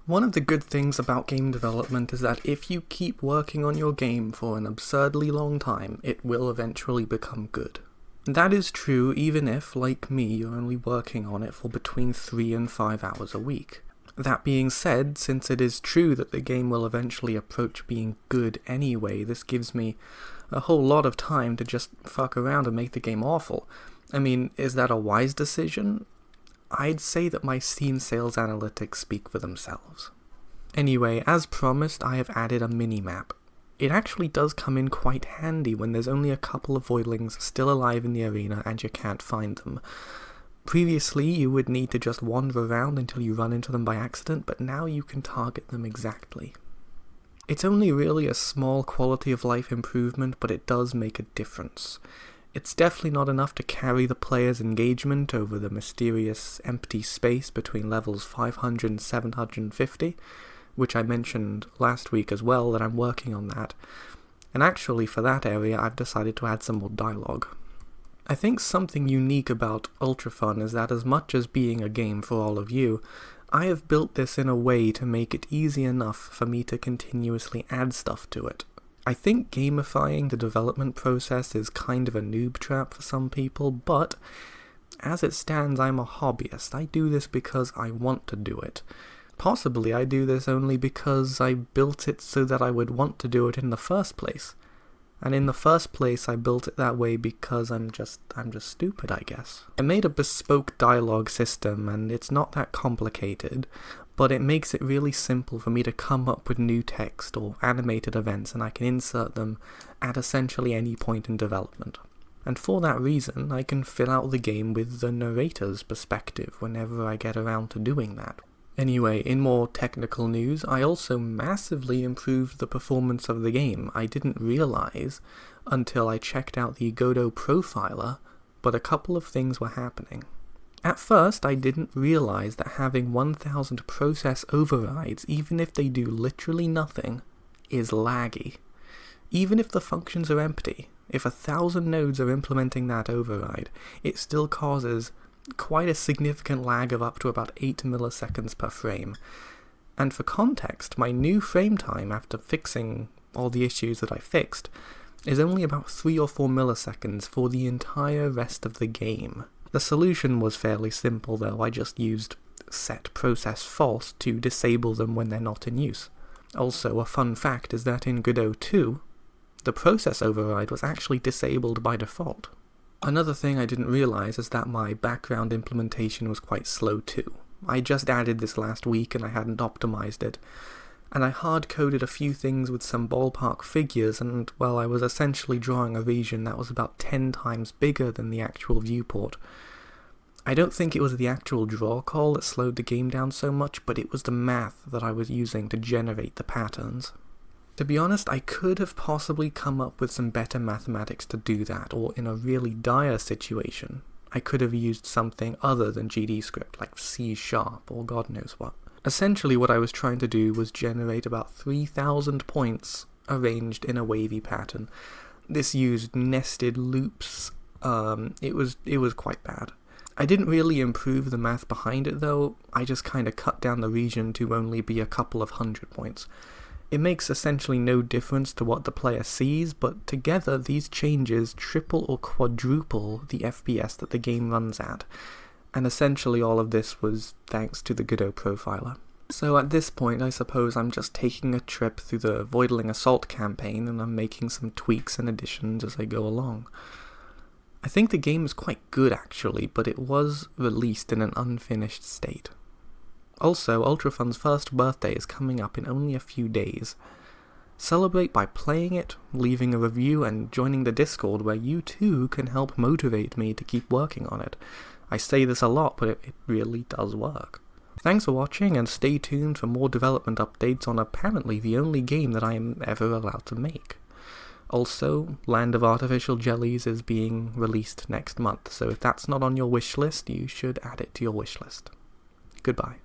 One of the good things about game development is that if you keep working on your game for an absurdly long time, it will eventually become good. That is true even if, like me, you're only working on it for between 3 and 5 hours a week. That being said, since it is true that the game will eventually approach being good anyway, this gives me a whole lot of time to just fuck around and make the game awful. I mean, is that a wise decision? I'd say that my Steam sales analytics speak for themselves. Anyway, as promised, I have added a mini-map. It actually does come in quite handy when there's only a couple of voidlings still alive in the arena and you can't find them. Previously, you would need to just wander around until you run into them by accident, but now you can target them exactly. It's only really a small quality of life improvement, but it does make a difference. It's definitely not enough to carry the player's engagement over the mysterious empty space between levels 500 and 750, which I mentioned last week as well that I'm working on that, and actually for that area I've decided to add some more dialogue. I think something unique about ULTRAFUN is that as much as being a game for all of you, I have built this in a way to make it easy enough for me to continuously add stuff to it. I think gamifying the development process is kind of a noob trap for some people, but as it stands, I'm a hobbyist. I do this because I want to do it. Possibly I do this only because I built it so that I would want to do it in the first place. And in the first place I built it that way because I'm just stupid, I guess. I made a bespoke dialogue system and it's not that complicated, but it makes it really simple for me to come up with new text or animated events, and I can insert them at essentially any point in development. And for that reason, I can fill out the game with the narrator's perspective whenever I get around to doing that. Anyway, in more technical news, I also massively improved the performance of the game. I didn't realize until I checked out the Godot profiler, but a couple of things were happening. At first, I didn't realize that having 1000 process overrides, even if they do literally nothing, is laggy. Even if the functions are empty, if 1000 nodes are implementing that override, it still causes quite a significant lag of up to about 8 milliseconds per frame. And for context, my new frame time after fixing all the issues that I fixed is only about 3 or 4 milliseconds for the entire rest of the game. The solution was fairly simple though. I just used set process false to disable them when they're not in use. Also, a fun fact is that in Godot 2, the process override was actually disabled by default. Another thing I didn't realize is that my background implementation was quite slow too. I just added this last week and I hadn't optimized it. And I hard-coded a few things with some ballpark figures, and, well, I was essentially drawing a region that was about 10 times bigger than the actual viewport. I don't think it was the actual draw call that slowed the game down so much, but it was the math that I was using to generate the patterns. To be honest, I could have possibly come up with some better mathematics to do that, or in a really dire situation, I could have used something other than GDScript, like C# or God knows what. Essentially what I was trying to do was generate about 3000 points arranged in a wavy pattern. This used nested loops. It was quite bad. I didn't really improve the math behind it though. I just kind of cut down the region to only be a couple of 100 points. It makes essentially no difference to what the player sees, but together these changes triple or quadruple the FPS that the game runs at. And essentially all of this was thanks to the Godot profiler. So at this point I suppose I'm just taking a trip through the Voidling Assault campaign and I'm making some tweaks and additions as I go along. I think the game is quite good actually, but it was released in an unfinished state. Also, ULTRAFUN's first birthday is coming up in only a few days. Celebrate by playing it, leaving a review, and joining the Discord where you too can help motivate me to keep working on it. I say this a lot, but it really does work. Thanks for watching, and stay tuned for more development updates on apparently the only game that I am ever allowed to make. Also, Land of Artificial Jellies is being released next month, so if that's not on your wish list, you should add it to your wish list. Goodbye.